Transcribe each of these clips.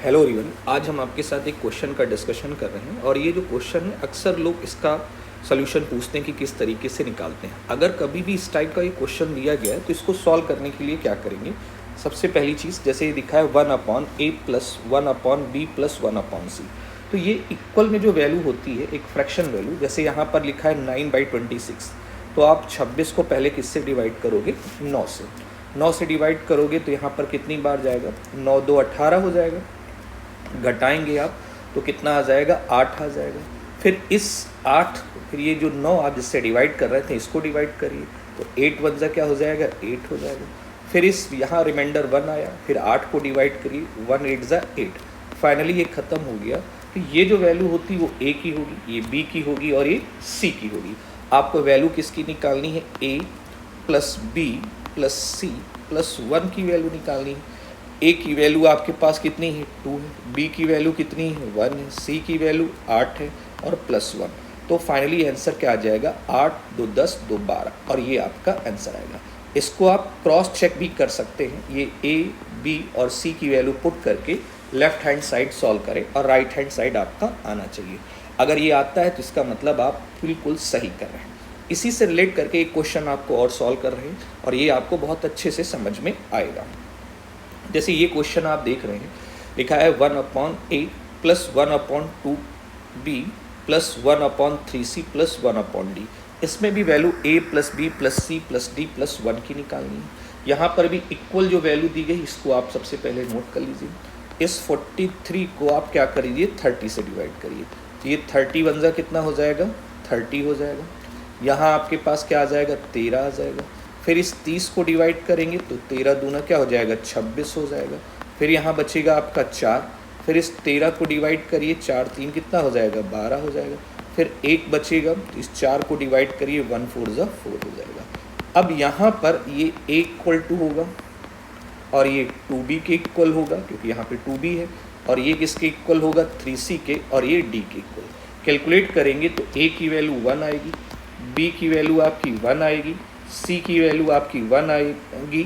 Hello everyone, आज हम आपके साथ एक क्वेश्चन का डिस्कशन कर रहे हैं और ये जो क्वेश्चन है अक्सर लोग इसका सोल्यूशन पूछते हैं कि किस तरीके से निकालते हैं। अगर कभी भी इस टाइप का ये क्वेश्चन दिया गया है तो इसको सॉल्व करने के लिए क्या करेंगे। सबसे पहली चीज़, जैसे ये दिखा है 1/a plus 1/b plus 1/c, तो ये इक्वल में जो वैल्यू होती है एक फ्रैक्शन वैल्यू, जैसे यहाँ पर लिखा है 9/26, तो आप 26 को पहले किससे डिवाइड करोगे? 9 से। 9 से डिवाइड करोगे तो यहाँ पर कितनी बार जाएगा? 9 2 18 हो जाएगा। घटाएंगे आप तो कितना आ जाएगा? 8 आ जाएगा। फिर इस 8, फिर ये जो 9 आप जिससे डिवाइड कर रहे थे इसको डिवाइड करिए तो 8 1 जा क्या हो जाएगा? 8 हो जाएगा। फिर इस यहाँ रिमाइंडर 1 आया, फिर 8 को डिवाइड करिए, 1 8 जा 8। फाइनली ये ख़त्म हो गया। तो ये जो वैल्यू होती वो A की होगी, ये B की होगी और ये C की होगी। आपको वैल्यू किसकी निकालनी है? A plus B plus C plus 1 की वैल्यू निकालनी है। A की वैल्यू आपके पास कितनी है? 2 है। B की वैल्यू कितनी है? 1 है। C की वैल्यू 8 है और प्लस 1। तो फाइनली आंसर क्या आ जाएगा? 8 2 10 2 12 और ये आपका आंसर आएगा। इसको आप क्रॉस चेक भी कर सकते हैं। ये A, B और C की वैल्यू पुट करके लेफ्ट हैंड साइड सॉल्व करें और राइट हैंड साइड आपका आना चाहिए। अगर ये आता है तो इसका मतलब आप बिल्कुल सही कर रहे हैं। इसी से रिलेट करके एक क्वेश्चन आपको और सॉल्व कर रहे हैं और ये आपको बहुत अच्छे से समझ में आएगा। जैसे ये क्वेश्चन आप देख रहे हैं, लिखा है 1/a plus 1/2b plus 1/3c plus 1/d। इसमें भी value a plus b plus c plus d plus 1 की निकालनी है। यहाँ पर भी इक्वल जो वैल्यू दी गई इसको आप सबसे पहले नोट कर लीजिए। इस 43 को आप क्या करिए? 30 से डिवाइड करिए तो ये 30 1 जा कितना हो जाएगा? 30 हो जाएगा। यहाँ आपके पास क्या आ जाएगा? 13 आ जाएगा। फिर इस 30 को डिवाइड करेंगे तो 13 दूना क्या हो जाएगा? 26 हो जाएगा। फिर यहाँ बचेगा आपका 4। फिर इस 13 को डिवाइड करिए, 4 3 कितना हो जाएगा? 12 हो जाएगा। फिर 1 बचेगा तो इस 4 को डिवाइड करिए, 1 4 जा 4 हो जाएगा। अब यहाँ पर ये a इक्वल टू होगा और ये 2b के इक्वल होगा क्योंकि यहाँ पे 2b है, और ये किसके इक्वल होगा? 3c के, और ये d के इक्वल। कैलकुलेट करेंगे तो a की वैल्यू 1 आएगी, b की वैल्यू आपकी 1 आएगी, C की वैल्यू आपकी 1 आएगी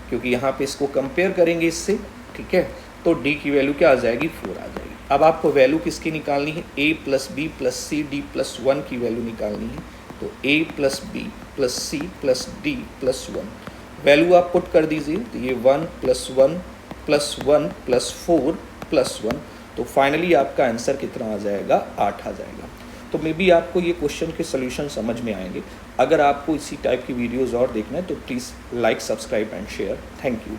क्योंकि यहाँ पे इसको कंपेयर करेंगे इससे, ठीक है। तो D की वैल्यू क्या आ जाएगी? 4 आ जाएगी। अब आपको वैल्यू किसकी निकालनी है? A plus B plus C D plus 1 की वैल्यू निकालनी है। तो A plus B plus C plus D plus 1 value आप पुट कर दीजिए तो ये 1 प्लस 1 प्लस 1 प्लस 4 प्लस 1, तो फाइनली आपका आंसर कितना आ जाएगा? 8 आ जाएगा। तो मे बी आपको ये क्वेश्चन के सोल्यूशन समझ में आएंगे। अगर आपको इसी टाइप की वीडियोज़ और देखना है तो please like, subscribe and share. Thank you.